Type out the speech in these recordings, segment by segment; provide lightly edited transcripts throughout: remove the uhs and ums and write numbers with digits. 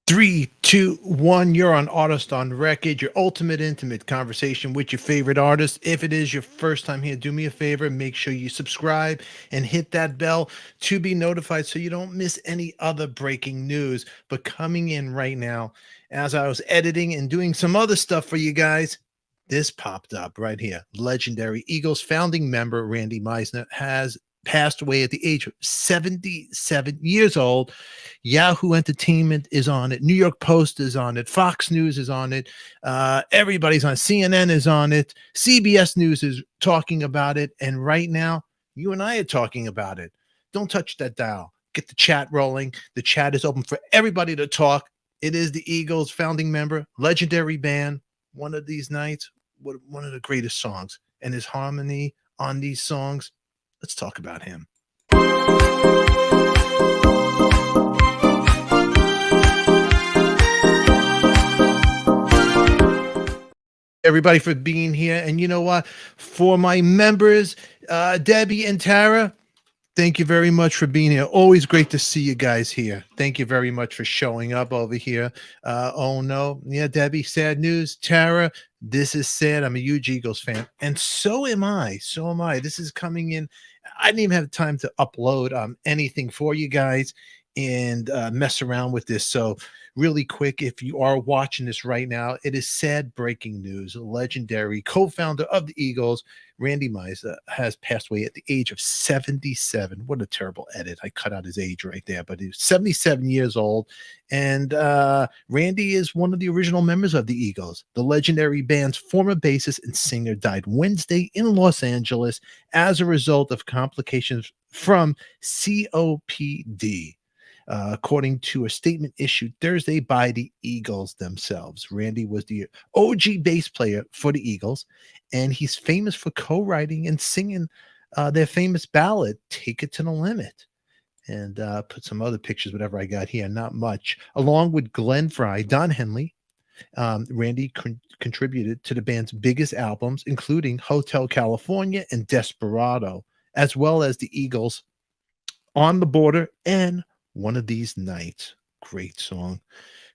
Three, two, one. You're on Artist on Record, your ultimate intimate conversation with your favorite artist. If it is your first time here, do me a favor, make sure you subscribe and hit that bell to be notified so you don't miss any other breaking news. But coming in right now, as I was editing and doing some other stuff for you guys, this popped up right here. Legendary Eagles founding member Randy Meisner has passed away at the age of 77 years old. Yahoo Entertainment is on it. New York Post is on it. Fox News is on it. Everybody's on. CNN is on it. CBS News is talking about it. And right now, you and I are talking about it. Don't touch that dial. Get the chat rolling. The chat is open for everybody to talk. It is the Eagles founding member, legendary band. One of these nights, one of the greatest songs. And his harmony on these songs. Let's talk about him. Everybody for being here. And you know what? For my members, Debbie and Tara, thank you very much for being here. Always great to see you guys here. Thank you very much for showing up over here. Oh no. Yeah, Debbie, sad news. Tara, this is sad. I'm a huge Eagles fan. And so am I. So am I. This is coming in. I didn't even have time to upload anything for you guys and mess around with this. So really quick, if you are watching this right now, it is sad breaking news. Legendary co-founder of the Eagles, Randy Meisner, has passed away at the age of 77. What a terrible edit. I cut out his age right there, but he's 77 years old. And Randy is one of the original members of the Eagles. The legendary band's former bassist and singer died Wednesday in Los Angeles as a result of complications from COPD. According to a statement issued Thursday by the Eagles themselves. Randy was the OG bass player for the Eagles, and he's famous for co-writing and singing their famous ballad, Take It to the Limit. And put some other pictures, whatever I got here, not much. Along with Glenn Frey, Don Henley, Randy contributed to the band's biggest albums, including Hotel California and Desperado, as well as the Eagles' On the Border and One of These Nights. Great song.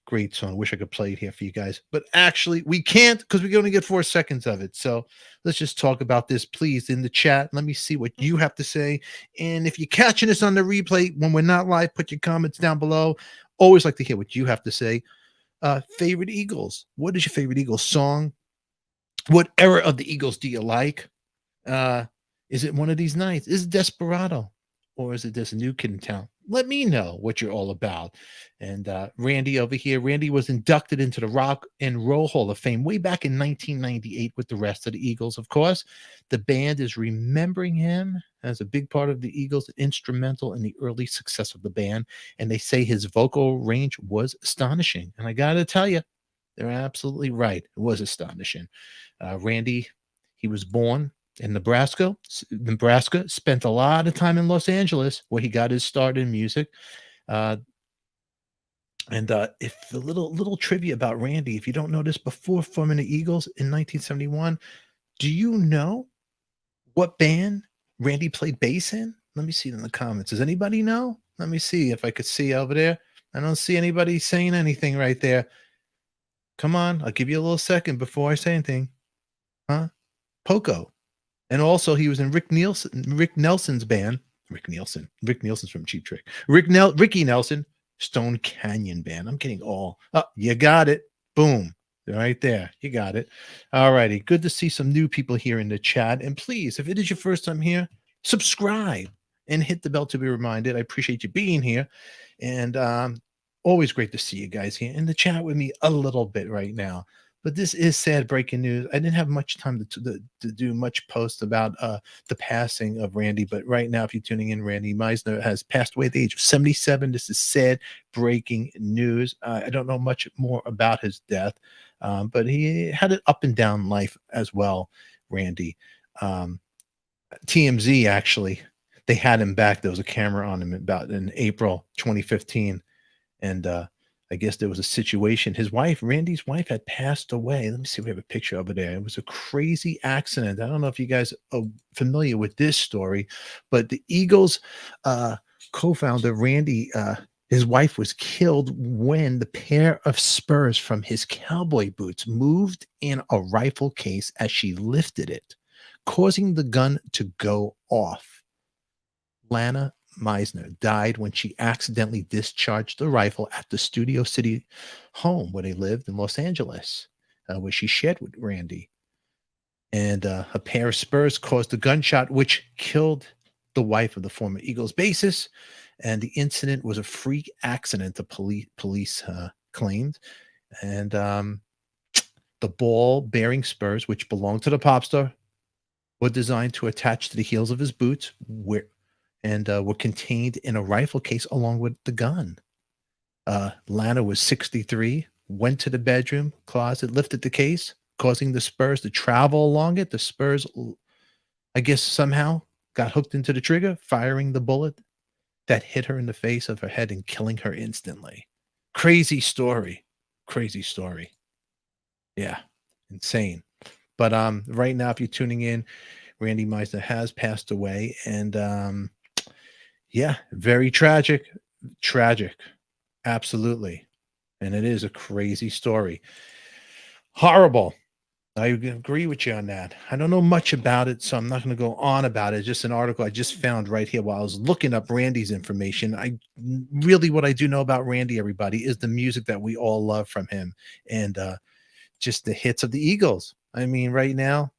Great song. Wish I could play it here for you guys. But actually, we can't because we only get 4 seconds of it. So let's just talk about this, please, in the chat. Let me see what you have to say. And if you're catching this on the replay when we're not live, put your comments down below. Always like to hear what you have to say. Favorite Eagles. What is your favorite Eagles song? What era of the Eagles do you like? Is it One of These Nights? Is it Desperado? Or is it this new kid in town? Let me know what you're all about. And Randy over here, Randy was inducted into the Rock and Roll Hall of Fame way back in 1998 with the rest of the Eagles, of course. The band is remembering him as a big part of the Eagles, instrumental in the early success of the band. And they say his vocal range was astonishing. And I got to tell you, they're absolutely right. It was astonishing. Randy, he was born in Nebraska, spent a lot of time in Los Angeles, where he got his start in music. And if a little trivia about Randy, if you don't know this, before forming the Eagles in 1971, do you know what band Randy played bass in? Let me see it in the comments. Does anybody know? Let me see if I could see over there. I don't see anybody saying anything right there. Come on, I'll give you a little second before I say anything. Huh? Poco. And also, he was in Rick Nelson's band. Rick Nielsen's from Cheap Trick. Ricky Nelson, Stone Canyon Band. I'm getting all. Oh, you got it. Boom. Right there. You got it. All righty. Good to see some new people here in the chat. And please, if it is your first time here, subscribe and hit the bell to be reminded. I appreciate you being here. And always great to see you guys here in the chat with me a little bit right now. But this is sad breaking news. I didn't have much time to do much post about the passing of Randy. But right now, if you're tuning in, Randy Meisner has passed away at the age of 77. This is sad breaking news. I don't know much more about his death, but he had an up and down life as well, Randy. TMZ, actually, they had him back. There was a camera on him about in April 2015. And I guess there was a situation. His wife, Randy's wife, had passed away. Let me see if we have a picture over there. It was a crazy accident. I don't know if you guys are familiar with this story, but the Eagles co-founder, Randy, His wife was killed when the pair of spurs from his cowboy boots moved in a rifle case as she lifted it, causing the gun to go off. Lana Meisner died when she accidentally discharged the rifle at the Studio City home where they lived in Los Angeles, where she shared with Randy. And a pair of spurs caused the gunshot, which killed the wife of the former Eagles bassist. And the incident was a freak accident, the police claimed. And the ball-bearing spurs, which belonged to the pop star, were designed to attach to the heels of his boots, were contained in a rifle case along with the gun. Lana was 63, went to the bedroom closet, lifted the case, causing the spurs to travel along it. The spurs, I guess, somehow got hooked into the trigger, firing the bullet that hit her in the face of her head and killing her instantly. Crazy story. Crazy story. Yeah, insane. But right now, if you're tuning in, Randy Meisner has passed away. And yeah, very tragic. Tragic. Absolutely. And it is a crazy story. Horrible. I agree with you on that. I don't know much about it, so I'm not going to go on about it. It's just an article I just found right here while I was looking up Randy's information. What I do know about Randy, everybody, is the music that we all love from him, and just the hits of the Eagles. I mean, right now,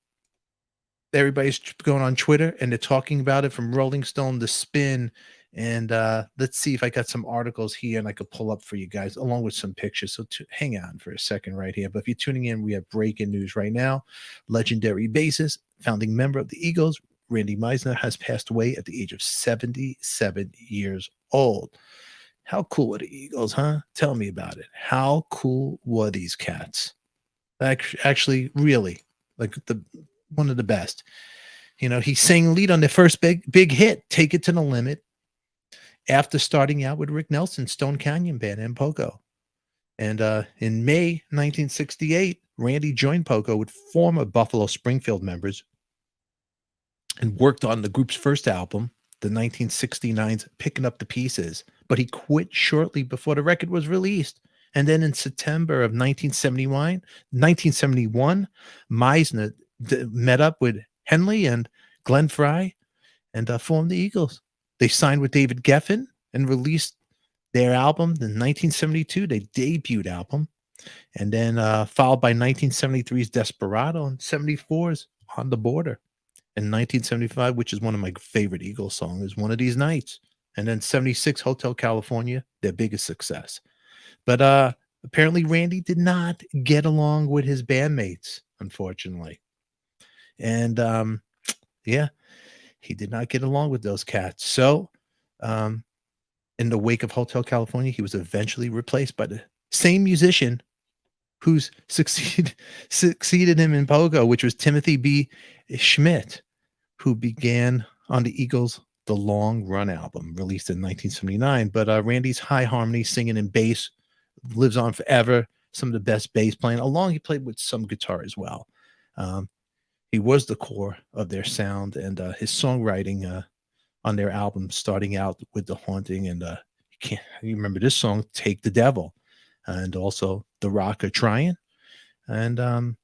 everybody's going on Twitter and they're talking about it, from Rolling Stone to Spin. And let's see if I got some articles here and I could pull up for you guys along with some pictures. So hang on for a second right here. But if you're tuning in, we have breaking news right now. Legendary bassist, founding member of the Eagles, Randy Meisner, has passed away at the age of 77 years old. How cool were the Eagles, huh? Tell me about it. How cool were these cats? Actually, really, like one of the best. You know, he sang lead on their first big hit, Take It to the Limit, after starting out with Rick Nelson's Stone Canyon Band and Poco. And in May 1968, Randy joined Poco with former Buffalo Springfield members and worked on the group's first album, the 1969's Picking Up the Pieces. But he quit shortly before the record was released. And then in September of 1971, Meisner met up with Henley and Glenn Frey and formed the Eagles. They signed with David Geffen and released their album in 1972, their debut album, and then followed by 1973's Desperado and 74's On the Border. In 1975, which is one of my favorite Eagles songs, is One of These Nights. And then 76, Hotel California, their biggest success. But apparently Randy did not get along with his bandmates, unfortunately. And yeah, he did not get along with those cats. So in the wake of Hotel California, he was eventually replaced by the same musician who's succeeded him in Pogo, which was Timothy B. Schmidt, who began on the Eagles' The Long Run album, released in 1979. But Randy's high harmony singing and bass lives on forever. Some of the best bass playing. He played with some guitar as well. He was the core of their sound, and his songwriting on their album, starting out with The Haunting, and you remember this song, Take the Devil, and also The Rocker Trying. And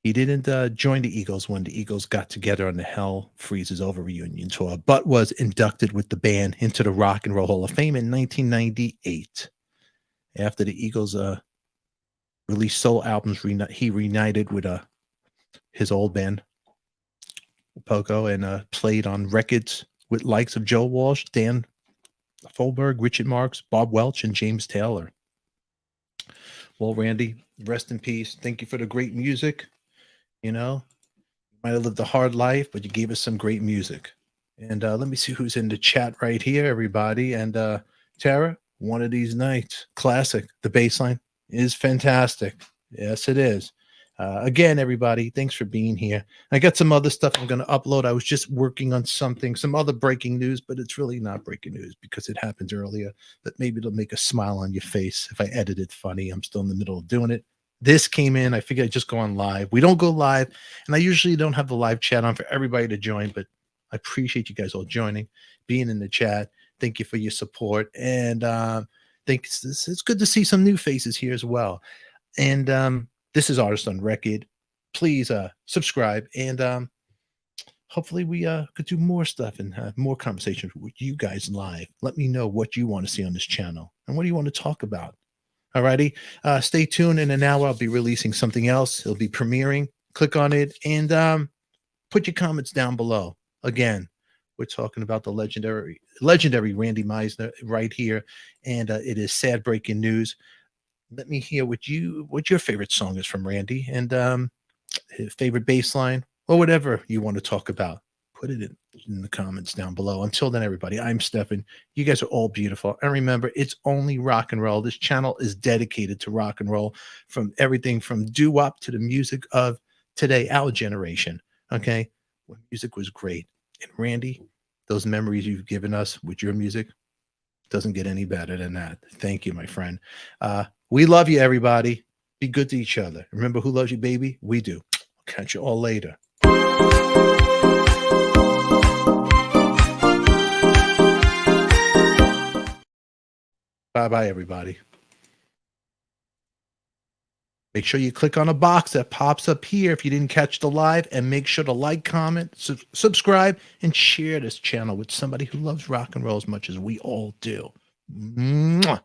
he didn't join the Eagles when the Eagles got together on the Hell Freezes Over reunion tour, but was inducted with the band into the Rock and Roll Hall of Fame in 1998. After the Eagles released solo albums, he reunited with his old band, Poco, and played on records with likes of Joe Walsh, Dan Folberg, Richard Marx, Bob Welch, and James Taylor. Well, Randy, rest in peace. Thank you for the great music. You know, you might have lived a hard life, but you gave us some great music. And let me see who's in the chat right here, everybody. And Tara, One of These Nights, classic. The bass line is fantastic. Yes, it is. Again, everybody, thanks for being here. I got some other stuff I'm going to upload. I was just working on some other breaking news, but it's really not breaking news because it happened earlier. But maybe it'll make a smile on your face if I edit it funny. I'm still in the middle of doing it. This came in. I figured I'd just go on live. We don't go live, and I usually don't have the live chat on for everybody to join, but I appreciate you guys all joining, being in the chat. Thank you for your support. And think it's good to see some new faces here as well. And this is Artist on Record. Please subscribe, and hopefully we could do more stuff and have more conversations with you guys live. Let me know what you want to see on this channel and what do you want to talk about. Alrighty, stay tuned. In an hour, I'll be releasing something else. It'll be premiering. Click on it and put your comments down below. Again, we're talking about the legendary Randy Meisner right here, and it is sad breaking news. Let me hear what your favorite song is from Randy, and his favorite bass line, or whatever you want to talk about. Put it in the comments down below. Until then, everybody, I'm Stefan. You guys are all beautiful. And remember, it's only rock and roll. This channel is dedicated to rock and roll, from everything from doo-wop to the music of today, our generation. Okay? When music was great. And Randy, those memories you've given us with your music doesn't get any better than that. Thank you, my friend. We love you, everybody. Be good to each other. Remember, who loves you, baby? We do. I'll catch you all later. Bye-bye, everybody. Make sure you click on a box that pops up here if you didn't catch the live, and make sure to like, comment, subscribe, and share this channel with somebody who loves rock and roll as much as we all do. Mwah.